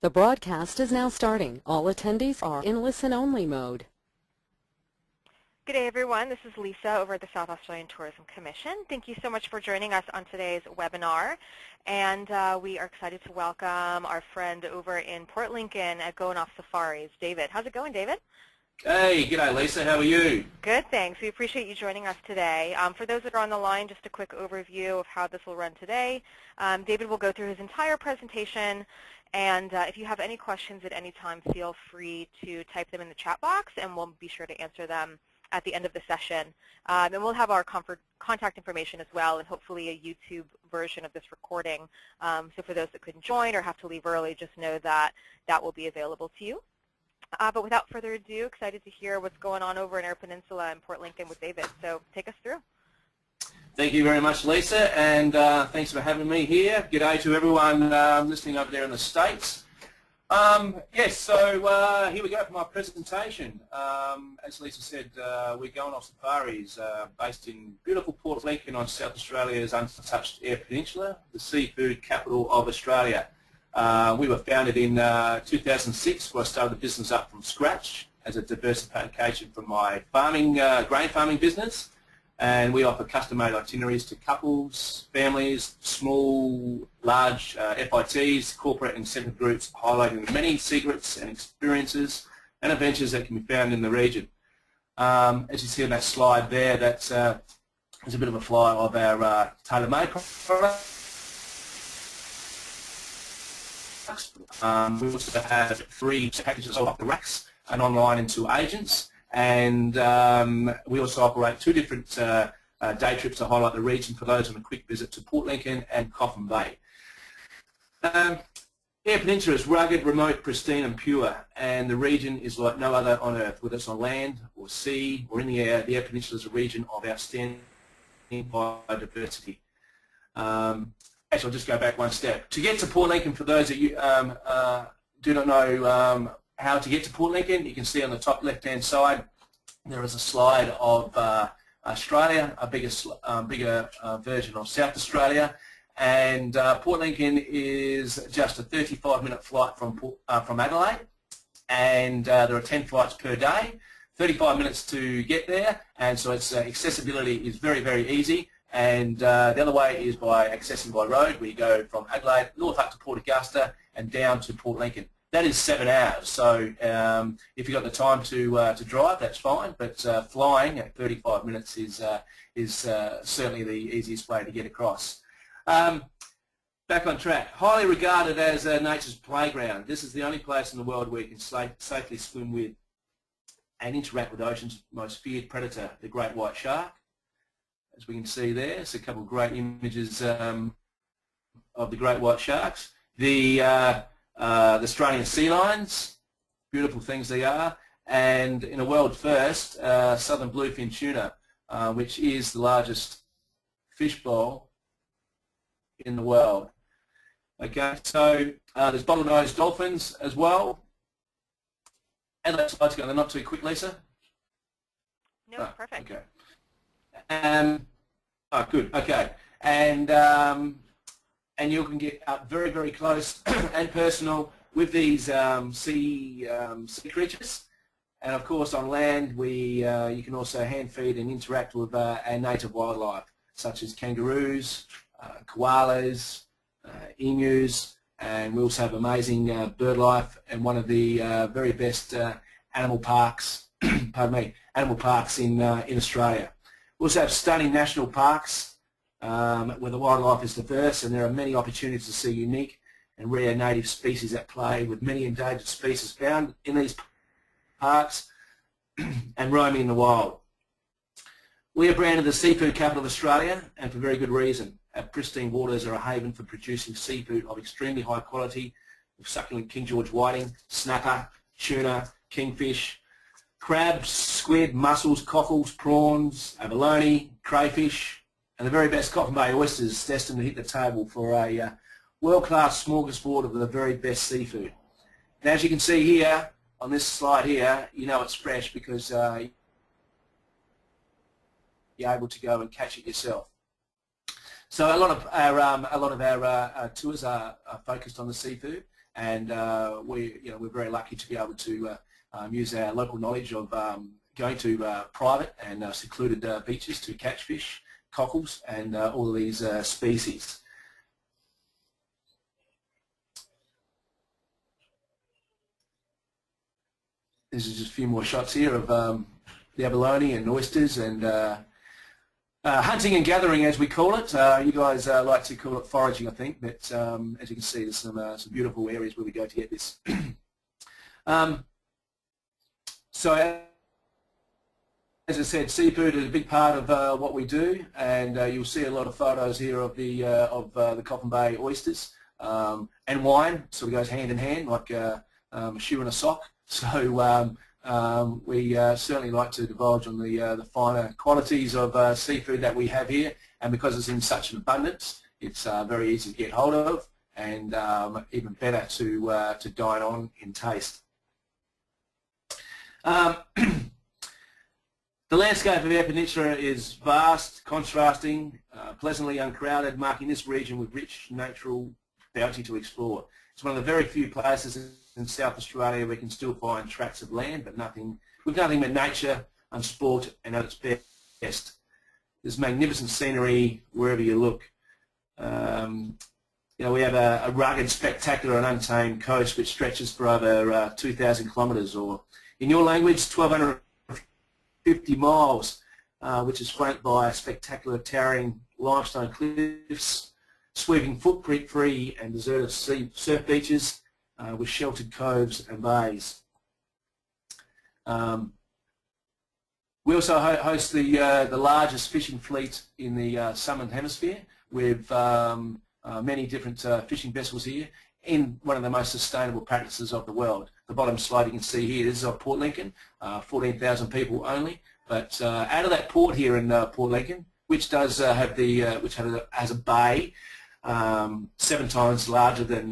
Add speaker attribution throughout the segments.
Speaker 1: The broadcast is now starting. All attendees are in listen-only mode.
Speaker 2: Good day, everyone. This is Lisa over at the South Australian Tourism Commission. Thank you so much for joining us on today's webinar. And we are excited to welcome our friend over in Port Lincoln at Goin Safaris, David. How's it going, David?
Speaker 3: Hey, g'day Lisa, how are you?
Speaker 2: Good, thanks. We appreciate you joining us today. For those that are on the line, just a quick overview of how this will run today. David will go through his entire presentation, and if you have any questions at any time, feel free to type them in the chat box, and we'll be sure to answer them at the end of the session. And we'll have our contact information as well, and hopefully a YouTube version of this recording. So for those that couldn't join or have to leave early, just know that that will be available to you. But without further ado, excited to hear what's going on over in our peninsula in Port Lincoln with David. So take us through.
Speaker 3: Thank you very much, Lisa, and thanks for having me here. G'day to everyone listening over there in the States. Yes, so here we go for my presentation. As Lisa said, we're going off safaris based in beautiful Port Lincoln on South Australia's untouched Eyre Peninsula, the seafood capital of Australia. We were founded in 2006, where I started the business up from scratch as a diversification from my farming, grain farming business. And we offer custom-made itineraries to couples, families, small, large FITs, corporate and centre groups, highlighting the many secrets and experiences and adventures that can be found in the region. As you see on that slide there, that's there's a bit of a flyer of our tailor-made product. We also have 3 packages off the racks and online into agents, and we also operate 2 different day trips to highlight the region for those on a quick visit to Port Lincoln and Coffin Bay. Eyre Peninsula is rugged, remote, pristine and pure, and the region is like no other on earth, whether it's on land or sea or in the air. The Eyre Peninsula is a region of outstanding biodiversity. Actually, I'll just go back one step. To get to Port Lincoln, for those of you do not know how to get to Port Lincoln, you can see on the top left-hand side there is a slide of Australia, a bigger version of South Australia, and Port Lincoln is just a 35-minute flight from Adelaide, and there are 10 flights per day, 35 minutes to get there, and so its accessibility is very, very easy. And the other way is by accessing by road, where you go from Adelaide north up to Port Augusta and down to Port Lincoln. That is 7 hours. So if you've got the time to drive, that's fine. But flying at 35 minutes is certainly the easiest way to get across. Back on track. Highly regarded as nature's playground. This is the only place in the world where you can safely swim with and interact with the ocean's most feared predator, the great white shark. As we can see there, it's a couple of great images of the great white sharks. The Australian sea lions, beautiful things they are, and in a world first, southern bluefin tuna, which is the largest fish bowl in the world. Okay, so there's bottlenose dolphins as well. And that slide's going, they're not too quick, Lisa?
Speaker 2: No, perfect.
Speaker 3: Okay. Oh, good. Okay, and you can get up very, very close and personal with these sea creatures. And of course, on land, you can also hand feed and interact with our native wildlife, such as kangaroos, koalas, emus, and we also have amazing bird life and one of the very best animal parks. Pardon me, animal parks in Australia. We also have stunning national parks where the wildlife is diverse, and there are many opportunities to see unique and rare native species at play, with many endangered species found in these parks and roaming in the wild. We are branded the seafood capital of Australia, and for very good reason. Our pristine waters are a haven for producing seafood of extremely high quality, with succulent King George whiting, snapper, tuna, kingfish, crabs, squid, mussels, cockles, prawns, abalone, crayfish, and the very best Coffin Bay oysters destined to hit the table for a world-class smorgasbord of the very best seafood. And as you can see here, on this slide here, you know it's fresh because you're able to go and catch it yourself. So a lot of our tours are focused on the seafood, and we're very lucky to be able to use our local knowledge of going to private and secluded beaches to catch fish, cockles, and all of these species. This is just a few more shots here of the abalone and oysters and hunting and gathering, as we call it. You guys like to call it foraging, I think, but as you can see, there's some beautiful areas where we go to get this. So, as I said, seafood is a big part of what we do, and you'll see a lot of photos here of the Coffin Bay oysters and wine. So it goes hand in hand, like a shoe and a sock. So we certainly like to divulge on the finer qualities of seafood that we have here, and because it's in such an abundance, it's very easy to get hold of, and even better to dine on in taste. The landscape of our peninsula is vast, contrasting, pleasantly uncrowded, marking this region with rich natural bounty to explore. It's one of the very few places in South Australia we can still find tracts of land, but with nothing but nature and sport and at its best. There's magnificent scenery wherever you look. We have a rugged, spectacular and untamed coast which stretches for over 2,000 kilometres, or in your language, 1,250 miles, which is flanked by spectacular towering limestone cliffs, sweeping footprint-free and deserted surf beaches with sheltered coves and bays. We also host the largest fishing fleet in the Southern Hemisphere, with many different fishing vessels here in one of the most sustainable practices of the world. The bottom slide you can see here, this is of Port Lincoln, 14,000 people only. But out of that port here in Port Lincoln, which does have has a bay 7 times larger than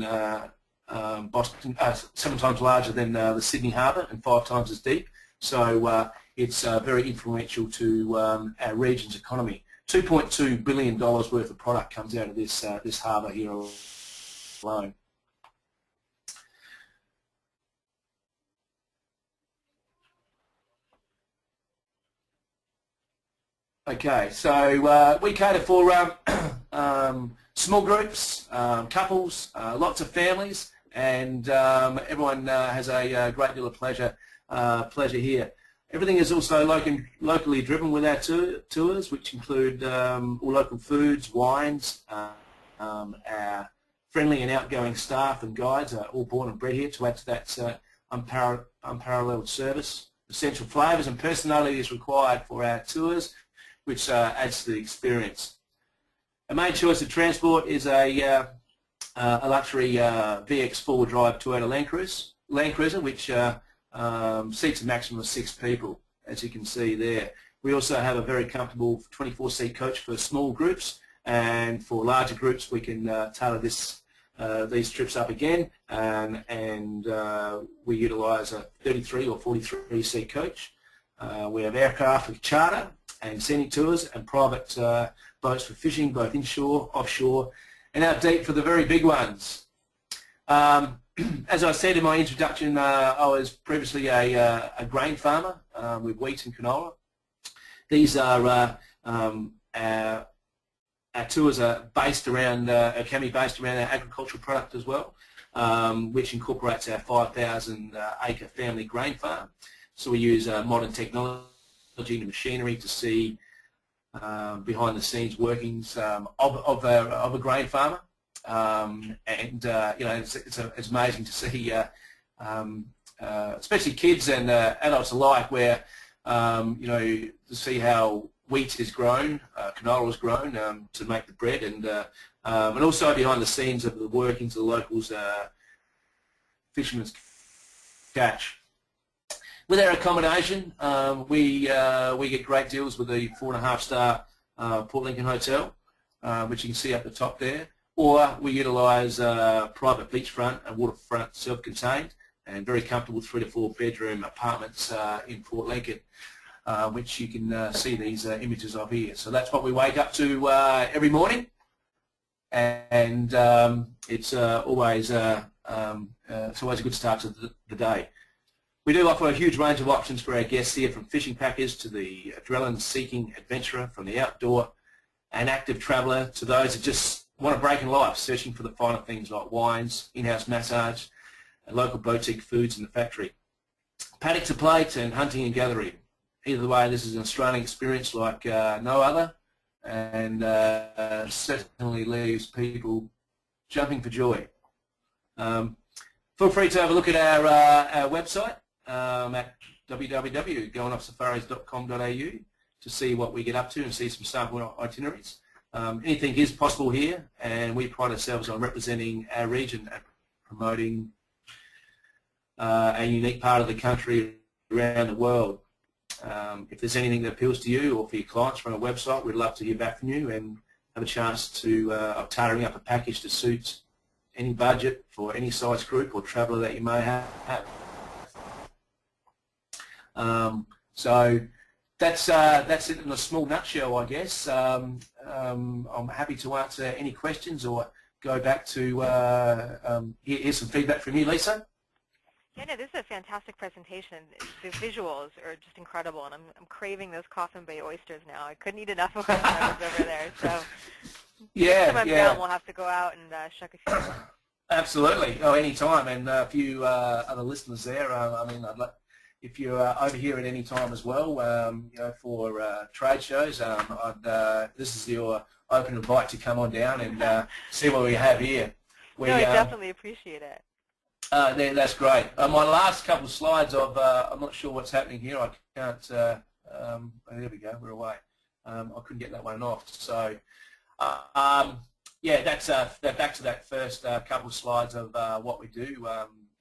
Speaker 3: Boston, 7 times larger than the Sydney Harbour, and 5 times as deep. So it's very influential to our region's economy. $2.2 billion worth of product comes out of this harbour here alone. Okay, so we cater for small groups, couples, lots of families, and everyone has a great deal of pleasure here. Everything is also locally driven with our tours, which include all local foods, wines. Our friendly and outgoing staff and guides are all born and bred here to add to that unparalleled service. Essential flavours and personality is required for our tours, which adds to the experience. Our main choice of transport is a luxury VX four-wheel drive Toyota Land Cruiser, which seats a maximum of 6 people, as you can see there. We also have a very comfortable 24-seat coach for small groups, and for larger groups we can tailor these trips up again, and we utilise a 33 or 43-seat coach. We have aircraft with charter and scenic tours, and private boats for fishing, both inshore, offshore, and out deep for the very big ones. As I said in my introduction, I was previously a grain farmer with wheat and canola. These are our tours are based around, can be based around our agricultural product as well, which incorporates our 5,000 acre family grain farm. So we use modern technology and machinery to see behind the scenes workings of a grain farmer. It's amazing to see, especially kids and adults alike, where to see how wheat is grown, canola is grown to make the bread, and also behind the scenes of the workings of the locals, fishermen's catch. With our accommodation, we get great deals with the 4.5-star Port Lincoln Hotel, which you can see up the top there. Or we utilise private beachfront and waterfront self-contained and very comfortable 3 to 4 bedroom apartments in Port Lincoln, which you can see these images of here. So that's what we wake up to every morning, and it's always It's always a good start to the day. We do offer a huge range of options for our guests here, from fishing packers to the adrenaline-seeking adventurer, from the outdoor and active traveller to those that just want a break in life, searching for the finer things like wines, in-house massage, and local boutique foods in the factory. Paddock to plate and hunting and gathering. Either way, this is an Australian experience like no other, and certainly leaves people jumping for joy. Feel free to have a look at our website at www.goinoffsafaris.com.au to see what we get up to and see some sample itineraries. Anything is possible here, and we pride ourselves on representing our region and promoting a unique part of the country around the world. If there's anything that appeals to you or for your clients from our website, we'd love to hear back from you and have a chance to of tailoring up a package to suit any budget for any size group or traveller that you may have. So that's it in a small nutshell, I guess. I'm happy to answer any questions or go back to hear some feedback from you, Lisa.
Speaker 2: Yeah, no, this is a fantastic presentation. The visuals are just incredible, and I'm craving those Coffin Bay oysters now. I couldn't eat enough of them when I was over there. So next time I'm down, we'll have to go out and shuck a few.
Speaker 3: Absolutely. Oh, any time. And a few other listeners there. I mean, I'd like, if you're over here at any time as well, you know, for trade shows, this is your open invite to come on down and see what we have here.
Speaker 2: No, I definitely appreciate it.
Speaker 3: That's great. My last couple of slides of, I'm not sure what's happening here. I can't, there we go, we're away. I couldn't get that one off. So, yeah, that's back to that first couple of slides of what we do,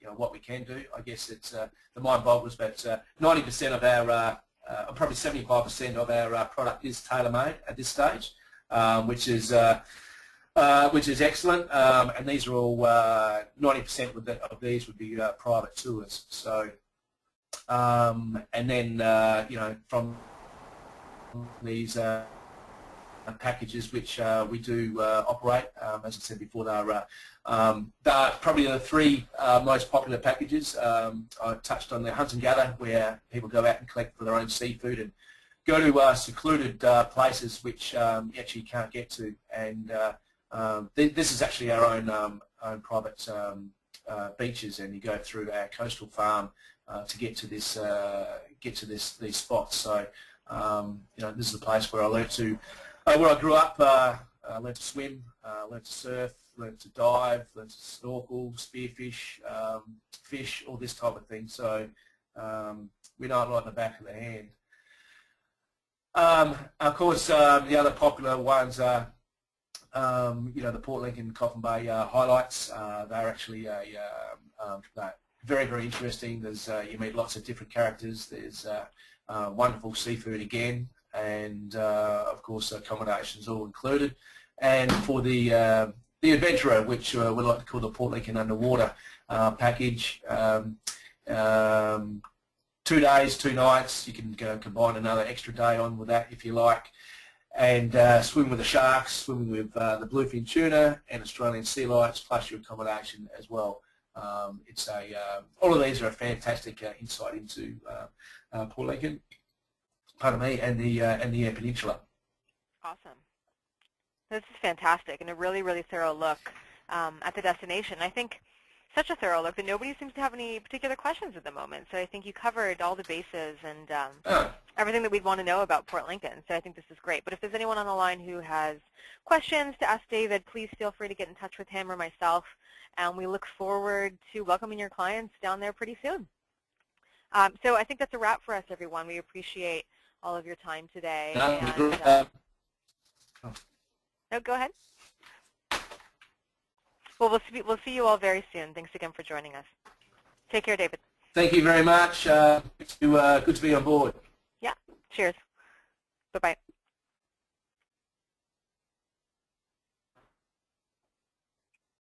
Speaker 3: you know, what we can do. I guess it's the mind boggles, but 90% of our, probably 75% of our product is tailor-made at this stage, which is excellent, and these are all 90% of these would be private tours. So, and then you know, from these packages which we do operate, as I said before, they're probably the three most popular packages. I touched on the hunt and gather, where people go out and collect for their own seafood and go to secluded places which you actually can't get to, and this is actually our own private beaches, and you go through our coastal farm to get to this these spots. So you know, this is a place where I learned to, where I grew up. I learned to swim, learned to surf, learned to dive, learned to snorkel, spearfish, fish, all this type of thing. So we know it like the back of the hand. Of course, the other popular ones are, you know, the Port Lincoln Coffin Bay highlights. They're actually very, very interesting. There's you meet lots of different characters. There's wonderful seafood again, and of course accommodations all included. And for the adventurer, which we like to call the Port Lincoln underwater package, 2 days, 2 nights. You can combine another extra day on with that if you like, and swim with the sharks, swimming with the bluefin tuna and Australian sea lights, plus your accommodation as well. It's all of these are a fantastic insight into Port Lincoln, pardon me, and the Eyre Peninsula.
Speaker 2: Awesome. This is fantastic, and a really, really thorough look at the destination. I think such a thorough look that nobody seems to have any particular questions at the moment. So I think you covered all the bases and everything that we'd want to know about Port Lincoln. So I think this is great. But if there's anyone on the line who has questions to ask David, please feel free to get in touch with him or myself. And we look forward to welcoming your clients down there pretty soon. So I think that's a wrap for us, everyone. We appreciate all of your time today. No, go ahead. Well, we'll see you all very soon. Thanks again for joining us. Take care, David.
Speaker 3: Thank you very much. Good to be on board.
Speaker 2: Yeah. Cheers. Bye-bye.